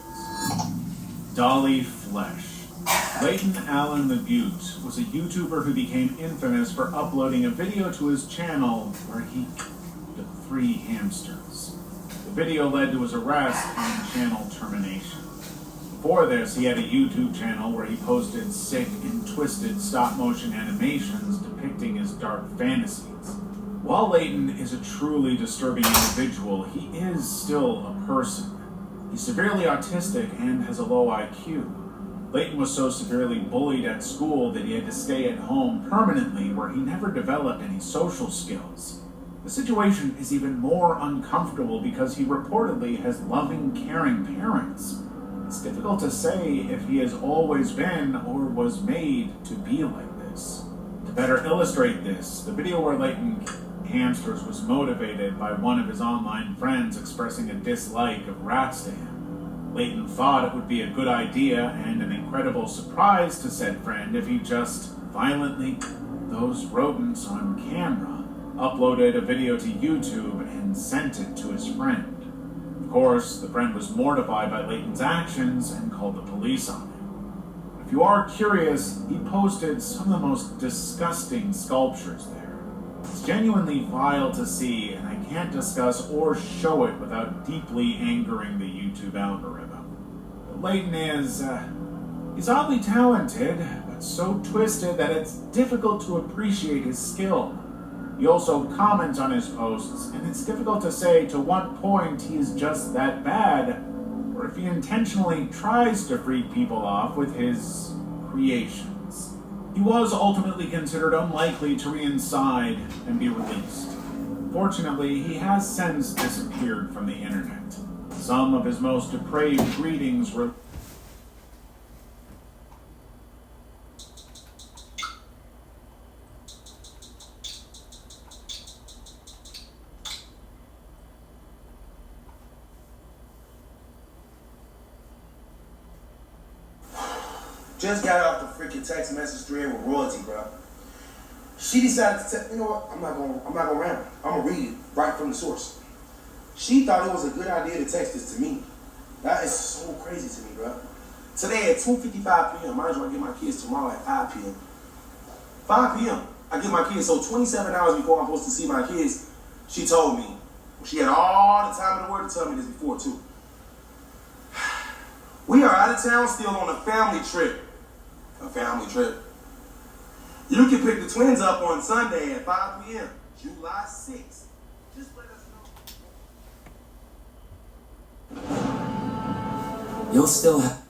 [SPEAKER 5] Dolly Flesh. Leighton Allen the Butte was a YouTuber who became infamous for uploading a video to his channel where he killed 3 hamsters. The video led to his arrest and channel termination. Before this, he had a YouTube channel where he posted sick and twisted stop-motion animations depicting his dark fantasies. While Leighton is a truly disturbing individual, he is still a person. He's severely autistic and has a low IQ. Leighton was so severely bullied at school that he had to stay at home permanently, where he never developed any social skills. The situation is even more uncomfortable because he reportedly has loving, caring parents. It's difficult to say if he has always been or was made to be like this. To better illustrate this, the video where Leighton hamsters was motivated by one of his online friends expressing a dislike of rats to him. Leighton thought it would be a good idea and an incredible surprise to said friend if he just violently those rodents on camera, uploaded a video to YouTube, and sent it to his friend. Of course, the friend was mortified by Leighton's actions and called the police on him. If you are curious, he posted some of the most disgusting sculptures there. It's genuinely vile to see, and I can't discuss or show it without deeply angering the YouTube algorithm. But Leighton is, he's oddly talented, but so twisted that it's difficult to appreciate his skill. He also comments on his posts, and it's difficult to say to what point he is just that bad, or if he intentionally tries to freak people off with his creations. He was ultimately considered unlikely to reinside and be released. Fortunately, he has since disappeared from the internet. Some of his most depraved greetings were
[SPEAKER 2] Just got off the freaking text message thread with royalty, bro. She decided to you know what? I'm not gonna rant. I'm gonna read it right from the source. She thought it was a good idea to text this to me. That is so crazy to me, bro. Today at 2:55 p.m. Mind you, I get my kids tomorrow at 5 p.m. 5 p.m. I get my kids. So 27 hours before I'm supposed to see my kids, she told me. She had all the time in the world to tell me this before too. We are out of town still on a family trip. A family trip. You can pick the twins up on Sunday at 5 p.m. July 6th. Just let us know.
[SPEAKER 1] You'll still have...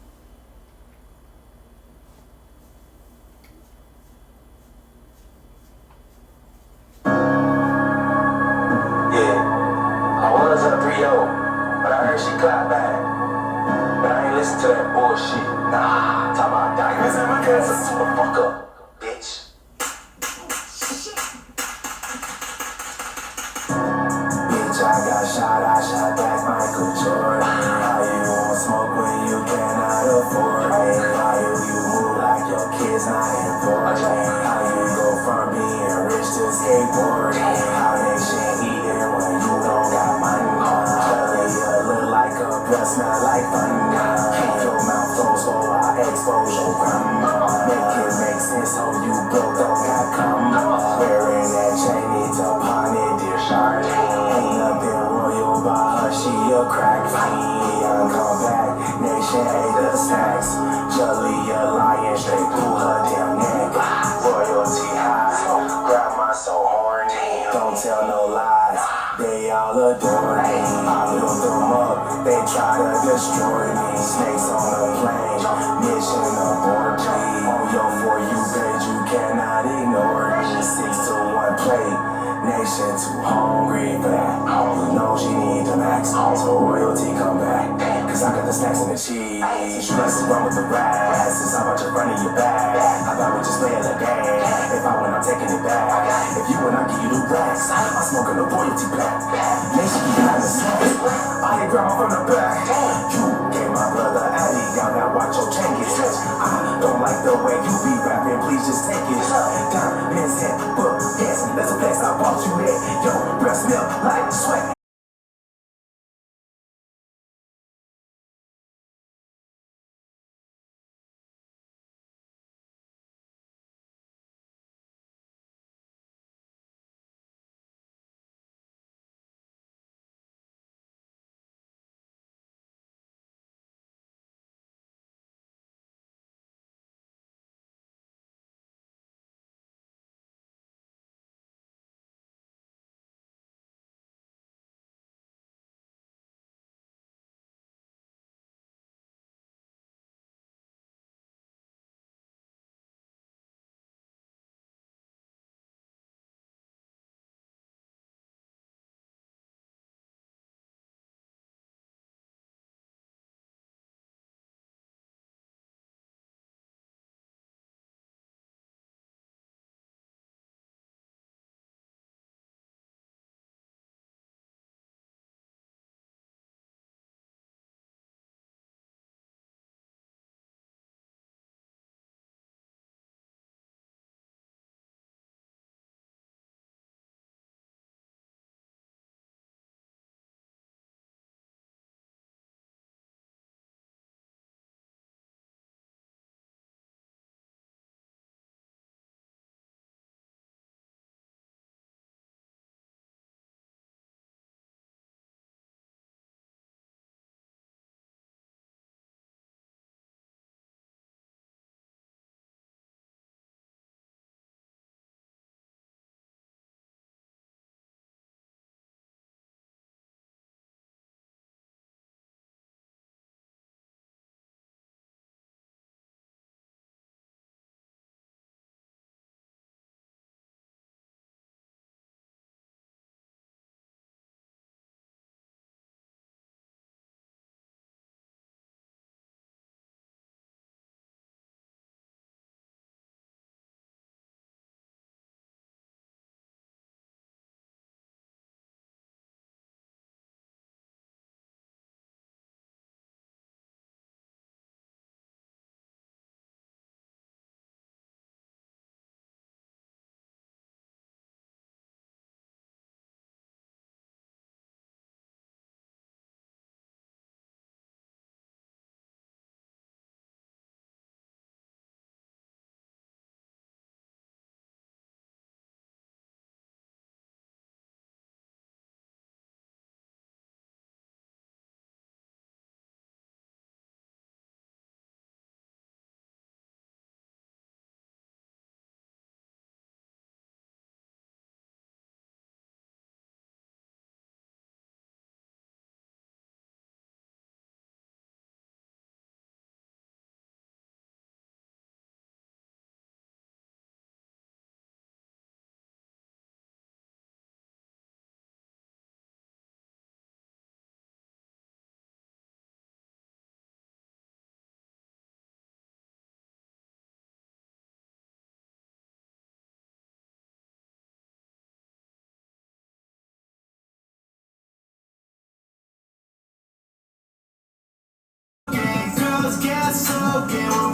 [SPEAKER 16] Yeah, I was up 3-0, but I heard she clapped back. But I ain't listen to that bullshit. Nah, talk about diamonds in my hands. Shut the fuck up, bitch. Bitch, I got shot, I shot back Michael Jordan. How you want smoke when you cannot afford it? How you move like your kids not important? How you go from being rich to skateboarding? How they shit eating when you don't got money? Jelly, you look like a breath, smell like fun. Keep your mouth closed so I expose your grandma. Make it make sense so you broke don't got come. Wearing that chain needs a pawn dear shard. Ain't nothing royal about her, she a crack fiend. Young come back, nation ate the snacks. Jelly a lion straight through her damn neck. Royalty high, grandma so horny. Don't tell no lies, they all adore me. I built them up, they try to destroy me. Snakes on a plane, mission aborted. On your For You page, you cannot ignore me. 6 to 1 plate, nation too hungry for that. You know she need the max, so royalty come back. Cause I got the snacks and the cheese. Let's run with the rats, it's how much in front of your back. How about we just play a little game? If I win, I'm taking it back. If you win, I'll give you the racks. I'm smoking the royalty pack. Nation behind the snacks. I hit grandma from the back. You gave my brother Addy, y'all now watch your chain get stretched. I don't like the way you be rapping, please just take it. Diamonds and book, yes, that's a place I bought you at. Yo, breast milk like sweat. let's get so get